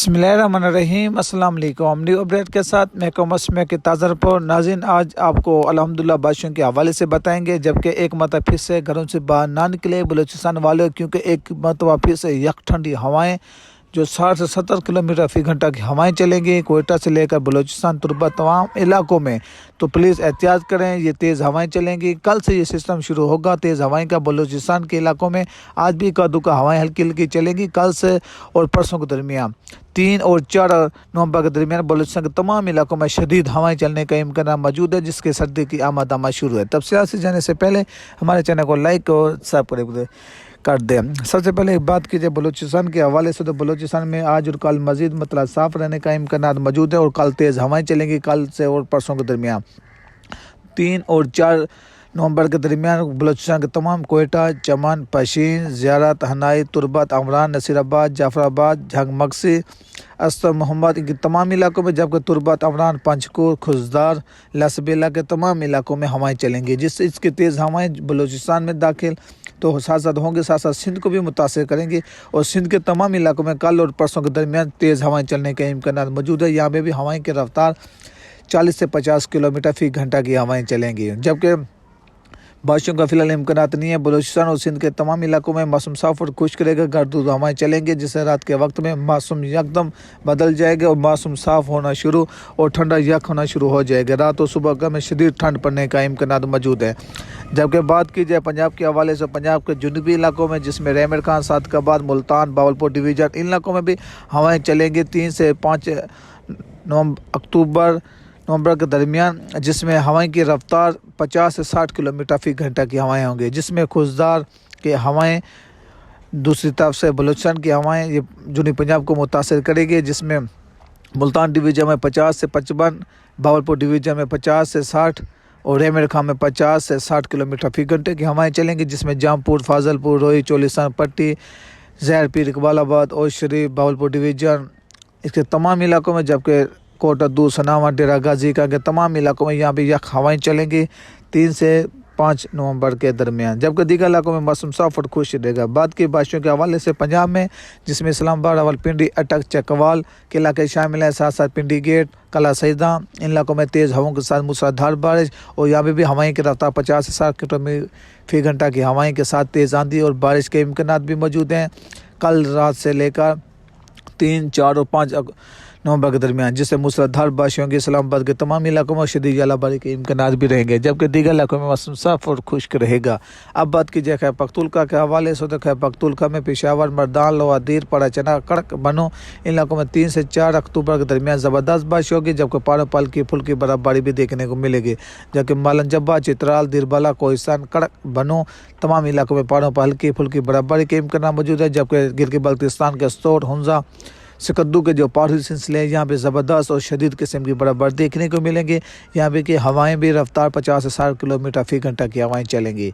बिस्मिल्लाहिर्रहमानिर्रहीम। अस्सलाम वालेकुम। न्यू अपडेट के साथ मैं कॉमर्स के ताज़ा रिपोर्ट नाज़रीन आज आपको अल्हम्दुलिल्लाह बारिशों के हवाले से बताएंगे, जबकि एक मरतबा फिर से घरों से बाहर ना निकले बलूचिस्तान वाले, क्योंकि एक मरतबा फिर से यक ठंडी हवाएँ जो 60 से 70 किलोमीटर फी घंटा की हवाएं चलेंगी कोयटा से लेकर बलूचिस्तान तुर्बा तमाम इलाकों में। तो प्लीज़ एहतियात करें, ये तेज़ हवाएं चलेंगी। कल से ये सिस्टम शुरू होगा तेज़ हवाएं का बलूचिस्तान के इलाकों में। आज भी कद्दू का हवाएं हल्की हल्की चलेंगी। कल से और परसों के दरमियान 3 और 4 नवंबर के दरमियान बलूचिस्तान के तमाम इलाकों में शदीद हवाएं चलने का इम्कान मौजूद है, जिसके सर्दी की आमद शुरू है। तफसीलात से जाने से पहले हमारे चैनल को लाइक और सब्सक्राइब कर दें। सबसे पहले एक बात कीजिए बलूचिस्तान के हवाले से, तो बलूचिस्तान में आज और कल मज़ीद मतलब साफ़ रहने का इम्कान मौजूद है और कल तेज़ हवाएं चलेंगी। कल से और परसों के दरमियान 3 और 4 नवंबर के दरमियान बलूचिस्तान के तमाम कोयटा, चमन, पशीन, ज़ियारत, हनाई, तुर्बत, अमरान, नसीराबाद, जाफराबाद, झंग-मक्सी, अस्तर मोहम्मद, इनके तमाम इलाकों में, जबकि तुर्बत, अमरान, पंचकोर, खुशदार, लसबेला के तमाम इलाकों में हवाएं चलेंगी, जिससे इसकी तेज़ हवाएं बलूचिस्तान में दाखिल तो साथ साथ होंगे, साथ साथ सिंध को भी मुतासिर करेंगी और सिंध के तमाम इलाकों में कल और परसों के दरमियान तेज़ हवाएं चलने के इम्कान मौजूद है। यहाँ पे भी हवाएं की रफ्तार 40 से 50 किलोमीटर फी घंटा की हवाएं चलेंगी, जबकि बारिशों का फिलहाल इम्कान नहीं है। बलूचिस्तान और सिंध के तमाम इलाकों में मौसम साफ और खुश्क रहेगा। गर्द हवाएं चलेंगे, जिससे रात के वक्त में मौसम एकदम बदल जाएगा और मौसम साफ होना शुरू और ठंडा यक होना शुरू हो जाएगा। रात और सुबह का में शदीद ठंड पड़ने का इम्कान मौजूद है। जबकि बात की जाए पंजाब के हवाले से, पंजाब के जुनूबी इलाकों में जिसमें रहमत खान, सादकाबाद, मुल्तान, बावलपुर डिवीज़न, इन इलाकों में भी हवाएँ चलेंगी 3 से 5 नवंबर के दरमियान, जिसमें हवाएं की रफ्तार 50 से 60 किलोमीटर फी घंटा की हवाएं होंगी, जिसमें खुशदार के हवाएं दूसरी तरफ से बलूचिस्तान की हवाएं ये जुनूबी पंजाब को मुतासर करेगी, जिसमें मुल्तान डिवीज़न में 50 से 55, बावलपुर डिवीज़न में 50 से 60 और रहमत खान में 50 से 60 किलोमीटर फी घंटे की हवाएं चलेंगी, जिसमें जामपुर, फाजलपुर, रोही, चोलिस्तान पट्टी, ज़हर पीर, इकबालाबाद और शरीफ, बावलपुर डिवीज़न, इसके तमाम इलाकों में, जबकि कोटा, दूर, सनावा, डेरा गाजी का के तमाम इलाकों में यहाँ भी यक हवाएं चलेंगी 3 से 5 नवंबर के दरमियान, जबकि दीगर इलाकों में मौसम साफ और खुश रहेगा। बात की बारिशों के हवाले से पंजाब में, जिसमें इस्लामाबाद, रावलपिंडी, अटक, चकवाल के इलाके शामिल हैं, साथ साथ पिंडी गेट, कला सईदा, इन इलाकों में तेज़ हवाओं के साथ मूसलाधार बारिश और यहाँ भी हवाएं की रफ्तार 50 से 60 किलोमीटर फी घंटा की हवाएं के साथ तेज़ आंधी और बारिश के इम्कान भी मौजूद हैं कल रात से लेकर 3, 4 और 5 नवंबर के दरमियान, जिससे मूसलाधार बारिश होंगी। इस्लामाबाद के तमाम इलाकों में शदीद जलाबारी के इम्कान भी रहेंगे, जबकि दीगर इलाकों में मौसम साफ और खुश्क रहेगा। अब बात की जाए खैबर पख्तूनख्वा के हवाले से, तो खैबर पख्तूनख्वा में पेशावर, मर्दान, लोहादीर, पड़ाचना, कड़क, बनो, इन इलाकों में 3 से 4 अक्टूबर के दरमियान ज़बरदस्त बारिश होगी, जबकि पहाड़ों पर हल्की फुल्की बर्फबारी भी देखने को मिलेगी, जबकि मालन जब्बा, चित्राल, दिरबला, कोहिस्तान, कड़क, बनो तमाम इलाकों में पहाड़ों पर हल्की फुल्की बर्फबारी के इम्कान मौजूद है, जबकि गिलगित बल्तिस्तान के स्तोर, हुंजा, सिकद्दू के जो पहाड़ी सिलसिले हैं, यहाँ पे ज़बरदस्त और शदीद किस्म की बर्फबारी देखने को मिलेंगी। यहाँ पे की हवाएं भी रफ्तार 50 से 60 किलोमीटर फी घंटा की हवाएं चलेंगी।